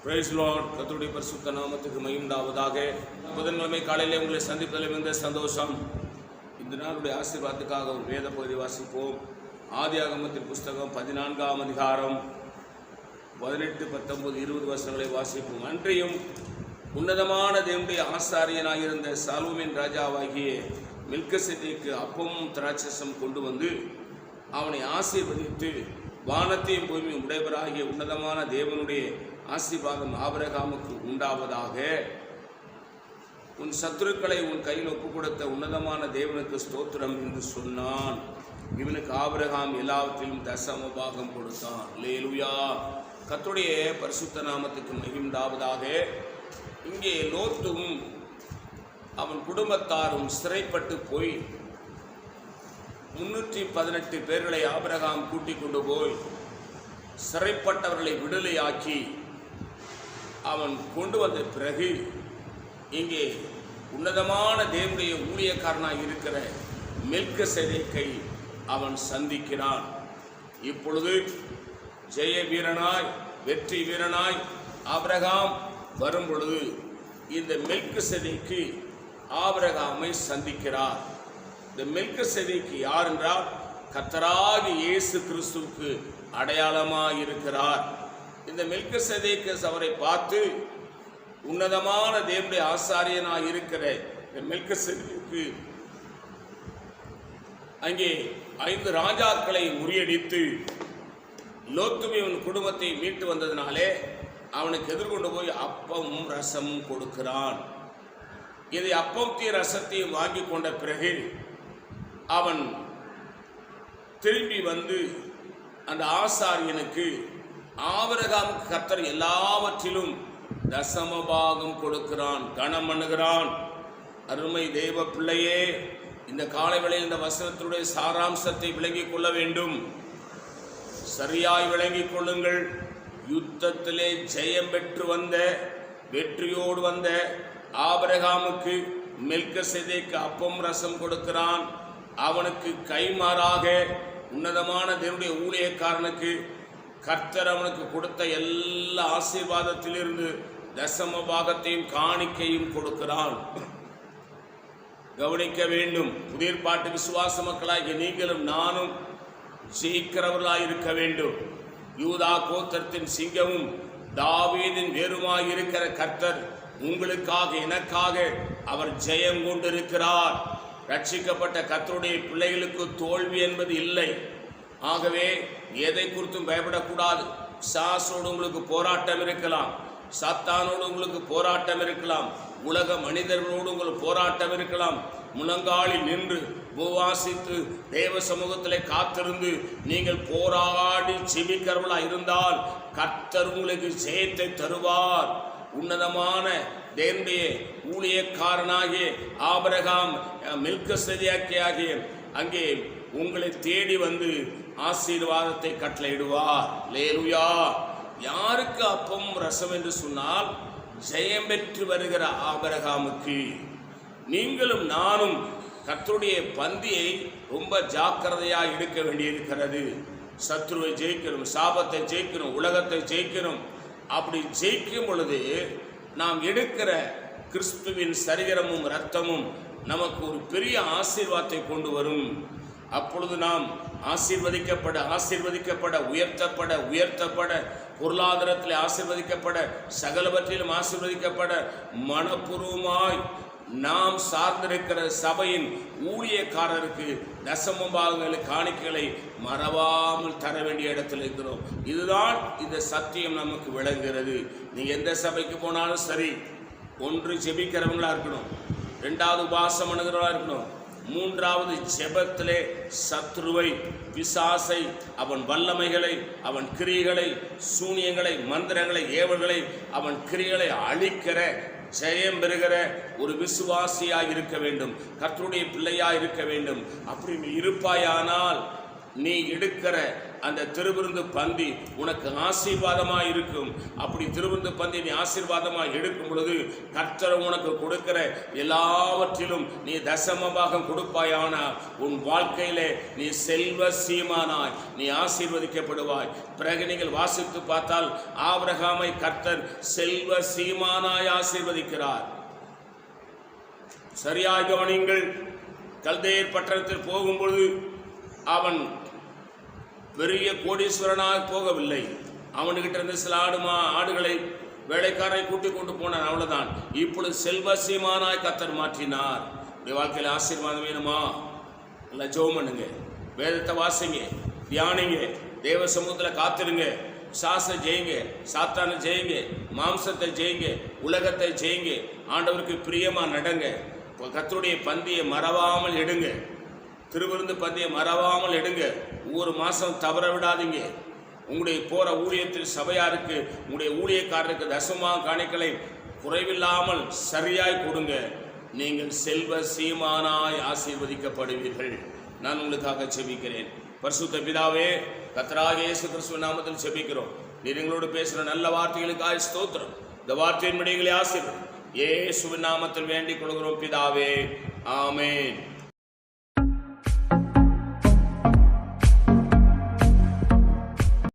Price Lord. கர்த்தருடைய பரிசுத்த நாமத்துக்கு மகிமை உண்டாவதாக. புதன்கிழமை காலையிலே உங்களை சந்திப்பதில் மிகுந்த சந்தோஷம். இந்த நாளுடைய ஆசீர்வாதத்துக்காக ஒரு வேத பகுதி வாசிப்போம். ஆதியாகமத்தின் புஸ்தகம் 14ஆம் அதிகாரம் 18, 19, 20 வசனங்களை வாசிப்போம். அன்றையும் உன்னதமான தேவனுடைய ஆசாரியனாயிருந்த சாலோமின் ராஜாவாகிய மெல்கிசேதேக்கு அப்பமும் திராட்சைரசம் கொண்டு வந்து அவனை ஆசீர்வதித்து, வானத்தையும் பூமியும் உடையவராகிய உன்னதமான தேவனுடைய ஆசீர்வாதம் ஆபிரகாமுக்கு உண்டாவதாக. உன் சத்துருக்களை உன் கையில் ஒப்பு கொடுத்த உன்னதமான தேவனுக்கு ஸ்தோத்திரம் என்று சொன்னான். இவனுக்கு ஆபிரகாம் எல்லாவற்றிலும் தசம பாகம் கொடுத்தான். அல்லேலூயா. கர்த்தருடைய பரிசுத்த நாமத்துக்கு மகிமை உண்டாவதாக. இங்கே லோத்தும் அவன் குடும்பத்தாரும் சிறைப்பட்டு போய் 318 பேர்களை ஆபிரகாம் கூட்டிக் கொண்டு போய் சிறைப்பட்டவர்களை விடுதலையாக்கி அவன் கொண்டு வந்த பிறகு இங்கே உன்னதமான தேவனுடைய ஊழியக்காரனாக இருக்கிற மெல்கிசேதேக்கை அவன் சந்திக்கிறான். இப்பொழுது ஜெய வீரனாய் வெற்றி வீரனாய் ஆபிரகாம் வரும் பொழுது இந்த மெல்கிசேதேக்கு ஆபிரகாமை சந்திக்கிறார். இந்த மெல்கிசேதேக்கு யார் என்றால் கர்த்தராகிய இயேசு கிறிஸ்துவுக்கு அடையாளமாக இருக்கிறார். இந்த மெல்கிசேதேக்கு அவரை பார்த்து, உன்னதமான தேவனுடைய ஆசாரியனாக இருக்கிற மெல்கிசேதேக்கு அங்கே 5 ராஜாக்களை முறியடித்து லோத்துவின் குடும்பத்தை மீட்டு வந்ததினாலே அவனுக்கு எதிர்கொண்டு போய் அப்பமும் ரசமும் கொடுக்கிறான். இதை அப்பத்தையும் ரசத்தையும் வாங்கி கொண்ட பிறகு அவன் திரும்பி வந்து அந்த ஆசாரியனுக்கு ஆபிரகாமுக்கு கர்த்தர் எல்லாவற்றிலும் தசமபாகம் கொடுக்கிறான், கனம் பண்ணுகிறான். அருமை தேவ பிள்ளையே, இந்த காலை வேளையில் இந்த வசனத்தினுடைய சாராம்சத்தை விளங்கிக் கொள்ள வேண்டும். சரியாய் விளங்கிக் கொள்ளுங்கள். யுத்தத்திலே ஜெயம் பெற்று வந்த, வெற்றியோடு வந்த ஆபிரகாமுக்கு மெல்கிசேதேக்கு அப்பம் ரசம் கொடுக்கிறான். அவனுக்கு கைமாறாக உன்னதமான தேவனுடைய ஊழியக்காரனுக்கு கர்த்தர் அவனுக்கு கொடுத்த எல்லா ஆசீர்வாதத்திலிருந்து தசம பாகத்தையும் காணிக்கையும் கொடுக்கிறான். கவனிக்க வேண்டும். புதிய பாட்டு விசுவாச மக்களாகிய நீங்களும் நானும் ஜெயிக்கிறவர்களாக இருக்க வேண்டும். யூதா கோத்திரத்தின் சிங்கமும் தாவீதின் வேருமாய் இருக்கிற கர்த்தர் உங்களுக்காக எனக்காக அவர் ஜெயம் கொண்டிருக்கிறார். ரட்சிக்கப்பட்ட கர்த்தருடைய பிள்ளைகளுக்கு தோல்வி என்பது இல்லை. ஆகவே எதை குறித்தும் பயப்படக்கூடாது. சாசோடு உங்களுக்கு போராட்டம் இருக்கலாம், சாத்தானோடு உங்களுக்கு போராட்டம் இருக்கலாம், உலக மனிதர்களோடு உங்களுக்கு போராட்டம் இருக்கலாம். முழங்காலில் நின்று உபவாசித்து தேவ சமூகத்தில் காத்திருந்து நீங்கள் போராடி ஜெபிக்கிறவர்களாக இருந்தால் கர்த்தர் உங்களுக்கு ஜெயத்தை தருவார். உன்னதமான தேவனுடைய ஊழியக்காரனாகிய ஆபிரகாம் மெல்கிசேதேக்காகிய அங்கே உங்களை தேடி வந்து ஆசீர்வாதத்தை கட்டளையிடுவார். அல்லேலூயா. யாருக்கு அப்பம் ரசம் என்று சொன்னால் ஜெயம் பெற்று வருகிற ஆபிரகாமுக்கு. நீங்களும் நானும் கர்த்தருடைய பந்தியை ரொம்ப ஜாக்கிரதையாக எடுக்க வேண்டியிருக்கிறது. சத்ருவை ஜெயிக்கணும், சாபத்தை ஜெயிக்கணும், உலகத்தை ஜெயிக்கணும். அப்படி ஜெயிக்கும் பொழுது நாம் எடுக்கிற கிறிஸ்துவின் சரீரமும் இரத்தமும் நமக்கு ஒரு பெரிய ஆசீர்வாதத்தை கொண்டு வரும். அப்பொழுது நாம் ஆசீர்வதிக்கப்பட உயர்த்தப்பட பொருளாதாரத்தில் ஆசீர்வதிக்கப்பட சகலவற்றிலும் ஆசீர்வதிக்கப்பட மனப்பூர்வமாய் நாம் சார்ந்திருக்கிற சபையின் ஊழியக்காரருக்கு தசம பாகங்களை காணிக்கைகளை மறவாமல் தர வேண்டிய இடத்தில் இருக்கிறோம். இதுதான் இந்த சத்தியம் நமக்கு விளங்குகிறது. நீங்கள் எந்த சபைக்கு போனாலும் சரி, ஒன்று ஜெபிக்கிறவங்களா இருக்கணும், 2வது உபாசம் பண்ணுகிறவங்களா இருக்கணும், 3வது ஜெபத்திலே சத்ருவை, பிசாசை, அவன் வல்லமைகளை, அவன் கிரியைகளை, சூனியங்களை, மந்திரங்களை, ஏவல்களை, அவன் கிரியைகளை அழிக்கிற ஜெயம் பெறுகிற ஒரு விசுவாசியாக இருக்க வேண்டும், கர்த்தருடைய பிள்ளையாக இருக்க வேண்டும். அப்படி இருப்பாயானால் நீ எடுக்கிற அந்த திருவிருந்து பந்தி உனக்கு ஆசீர்வாதமாக இருக்கும். அப்படி திருவிருந்து பந்தி நீ ஆசீர்வாதமாக எடுக்கும் பொழுது கர்த்தர் உனக்கு கொடுக்கிற எல்லாவற்றிலும் நீ தசமபாகம் கொடுப்பாயான உன் வாழ்க்கையிலே நீ செல்வ சீமானாய் நீ ஆசீர்வதிக்கப்படுவாய். பிறகு நீங்கள் வாசித்து பார்த்தால் ஆபிரகாமை கர்த்தர் செல்வ சீமானாய் ஆசீர்வதிக்கிறார். சரியாக கவனியுங்கள். கல்தேயர் பட்டணத்தில் போகும்பொழுது அவன் பெரிய கோடீஸ்வரனாக போகவில்லை. அவனுக்கிட்ட இருந்து சில ஆடுகளை வேலைக்காரரை கூட்டிக் கொண்டு போனான், அவ்வளவுதான். இப்பொழுது செல்வ சீமானாய் கர்த்தர் மாற்றினார். உடைய வாழ்க்கையில் ஆசீர்வாதம் வேணுமா? நல்லா ஜெபம் பண்ணுங்க, வேதத்தை வாசிங்க, தியானிங்க, தேவ சமூகத்தில் காத்திருங்க, சாசை ஜெயிங்க, சாத்தானை ஜெயிங்க, மாம்சத்தை ஜெயிங்க, உலகத்தை ஜெயிங்க, ஆண்டவருக்கு பிரியமா நடங்க. கர்த்தருடைய பந்தியை மறவாமல் எடுங்க, திருவிருந்து பந்தியை மறவாமல் எடுங்க. ஒவ்வொரு மாதம் தவற விடாதீங்க. உங்களுடைய போகிற ஊழியத்தில் சபையாருக்கு உங்களுடைய ஊழியக்காரருக்கு தசமா காணிக்களை குறைவில்லாமல் சரியாய் கொடுங்க. நீங்கள் செல்வ சீமானாய் ஆசீர்வதிக்கப்படுவீர்கள். நான் உங்களுக்காக செபிக்கிறேன். பரிசுத்த பிதாவே, கர்த்தராகிய இயேசு கிறிஸ்துவின் நாமத்தில் செபிக்கிறோம். நீர் எங்களோடு பேசுகிற நல்ல வார்த்தைகளுக்காக ஸ்தோத்திரம். இந்த வார்த்தையின் முடிகளை ஆசீர்வதியும் இயேசுவின் நாமத்தில் வேண்டிக் கொள்கிறோம் பிதாவே, ஆமென்.